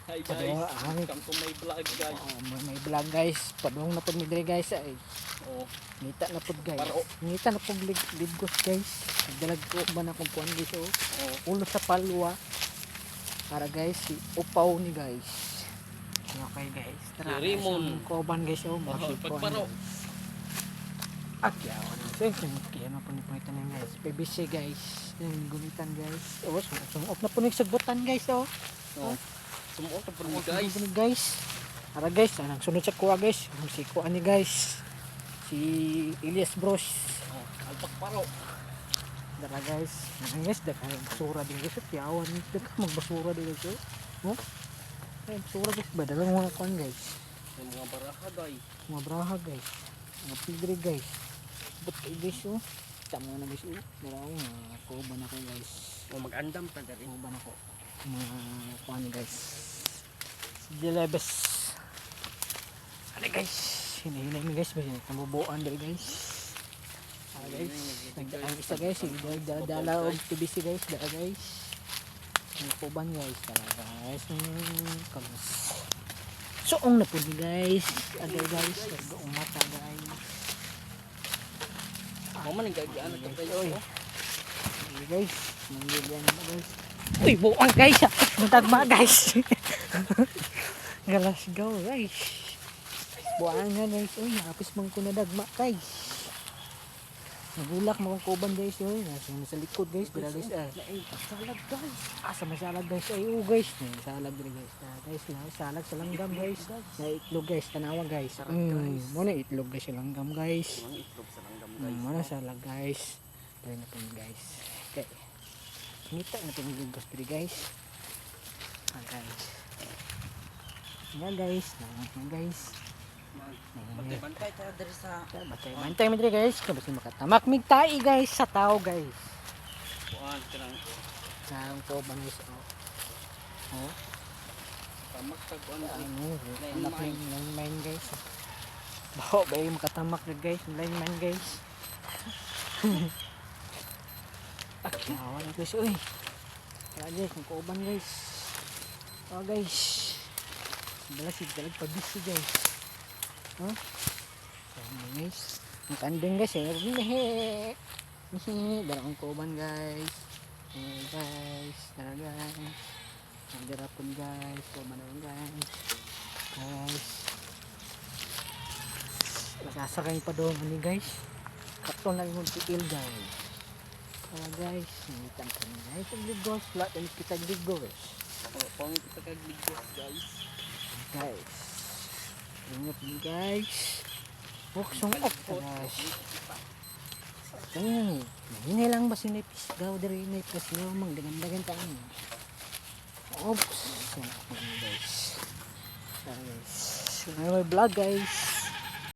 Hi Padung guys, ang welcome to my vlog guys. may vlog guys. Padung na pud mi diri guys ay. Oh, Ngita na pud guys. Paro. Ngita na pud ligos guys. Dalag ko ba na kung kuan guys oh. oh, Ulo sa palwa. Para guys si upaw ni guys. Okay guys. Tara. Si Raymond. Koban guys oh. Mahal Masip pagparo. Akyawan na siya. Kaya na po ni punitan yan guys. PVC guys. Yung gumitan guys. Oh, sumop na po ni sagbutan guys oh. Oh. Sumuot na po ni Guys. guys. Guys. Tara guys. Anong sunod sa kuha guys. Si kuha ni guys. Si Elias Bros. Oh, alpakparo. Tara guys. Ano guys. Daga basura din guys. Tiyawan. Daga magbasura din guys. Oh. Ay, basura guys. Badalang mga kuhan guys. May mga baraha guys. Mga braha guys. Mga pigri guys. But guys oh. Tama na guys oh. Tara oh. Kuha na ko guys. Oh, mag-andam pa rin. Kuha na ko. Mga kuha ni guys. Si Delebes. Ano guys. Hinahinay mi guys. Basta nabubuan dali guys. Guys. Ang isa guys. Dala og TBC guys. Dala guys. Ang kuban guys. Tara guys. Kamas. Soong na po ni guys. Agay guys. Agay mata guys. Mo man nagagaan na to guys. Oy. Oh. Agay guys. Nangyayari na guys. Uy, buang guys. Matagma guys. Galas go guys. Buang nga guys. Uy, nakapis man ko na dagma guys. Nagulak mga kuban guys. Uy, nasa likod guys. Bila guys. Salag guys. Sa masalag guys. Ay, guys. Salag din guys. Guys, salag sa langgam guys. Na itlog guys. Tanawa guys. Muna itlog guys sa langgam guys. Mga itlog sa langgam guys. Muna salag guys. Tayo na po guys. Okay. Ngita na itong ligos dito guys. Guys. Nga guys. Guys. Bantay-bantay tayo diri sa Bantay mo dito guys. Kabas makatamak migtai guys sa tao guys. kuan kanang Ang po ba guys. Oh. tamak sa kuan. Anak line mine guys. Baho ba yung makatamak na guys. Line mine guys. Awan guys. Uy. Kaya guys. Ang kauban guys. Oh guys. Balasig dalag pabisi guys. Huh? Ayan guys. Ang kandeng guys eh. Dala ang kauban guys. Ayan guys. Dala guys. Ang jarapon guys. Kauban naman guys. Guys. Nasasakay pa doon ni guys. Kato na yung tiil guys. Kaya guys. Nangitang kami guys. Ang ligos. Flat and kita ligos. Oh, pangit kita kag ligos guys. Guys. Ingat mo guys. Buksong up guys. Ayan. Hinay lang ba sinipis daw dari inipis daw mang dagan-dagan tayo. Oops. Guys. Guys. May vlog guys.